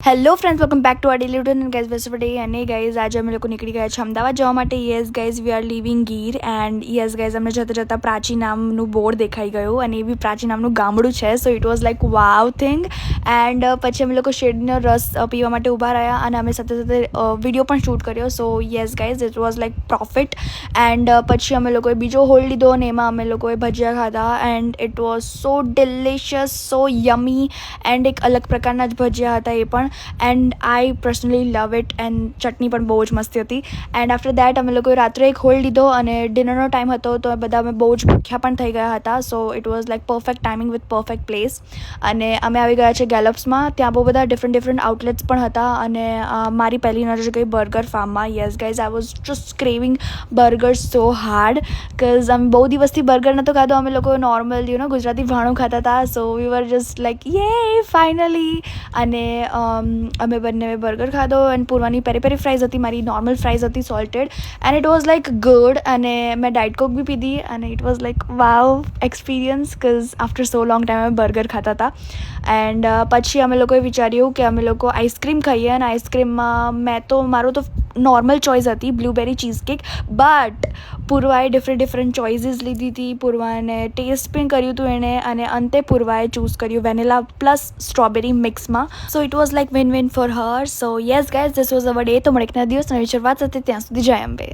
Hello friends, welcome back to our daily routine and guys best day. અને guys આજે અમે લોકો નીકળી ગયા છે અમદાવાદ જવા માટે. Yes guys, we are leaving Gir. And yes guys, અમને જતાં જતાં પ્રાચી નામનું બોર્ડ દેખાઈ ગયું અને એ બી પ્રાચી નામનું ગામડું છે. સો it was like Vav thing. And પછી અમે લોકો શેરડીનો રસ પીવા માટે ઊભા રહ્યા અને અમે સાથે સાથે વિડીયો પણ શૂટ કર્યો. સો yes guys, it was like profit. And પછી અમે લોકોએ બીજો હોલ લીધો અને એમાં અમે લોકોએ ભજીયા ખાધા. And it was so delicious, so yummy. And એક અલગ પ્રકારના જ ભજીયા હતા એ પણ. And I personally love it. And chutney પણ બહુ જ મસ્તી હતી. એન્ડ આફ્ટર દેટ અમે લોકોએ રાત્રે એક હોલ્ડ લીધો અને ડિનરનો ટાઈમ હતો તો બધા અમે બહુ જ ભૂખ્યા પણ થઈ ગયા હતા. સો it was like perfect timing with perfect place. અને અમે આવી ગયા છે ગેલોપ્સમાં. ત્યાં બહુ બધા ડિફરન્ટ આઉટલેટ્સ પણ હતા અને મારી પહેલી નજર ગઈ બર્ગર ફાર્મમાં. Yes guys, I was just craving burger so hard because અમે બહુ દિવસથી બર્ગર નહોતો ખાધો. અમે લોકો નોર્મલ ગુજરાતી ભાણું ખાતા હતા. સો વી વર જસ્ટ લાઈક યે ફાઇનલી. અને અમે બંને બર્ગર ખાધો એન્ડ પૂર્વાની પેરી પેરી ફ્રાઈઝ હતી, મારી નોર્મલ ફ્રાઈઝ હતી salted. And it was like good. અને મેં ડાયટ કોક બી પીધી અને it was like Vav experience because after so long time અમે બર્ગર ખાતા હતા. એન્ડ પછી અમે લોકોએ વિચાર્યું કે અમે લોકો આઈસ્ક્રીમ ખાઈએ. અને આઈસ્ક્રીમમાં મારું તો નોર્મલ ચોઈસ હતી બ્લુબેરી ચીઝકેક. બટ પૂર્વાએ ડિફરન્ટ ચોઇસીસ લીધી હતી. પૂર્વાને ટેસ્ટ પણ કર્યું હતું એણે અને અંતે પૂર્વાએ ચૂઝ કર્યું વેનિલા પ્લસ સ્ટ્રોબેરી મિક્સમાં. So it was like win win for her. So yes guys, this was our day. તો મળે એક નવા દિવસ નવી શરૂઆત સાથે. ત્યાં સુધી જય અંબે.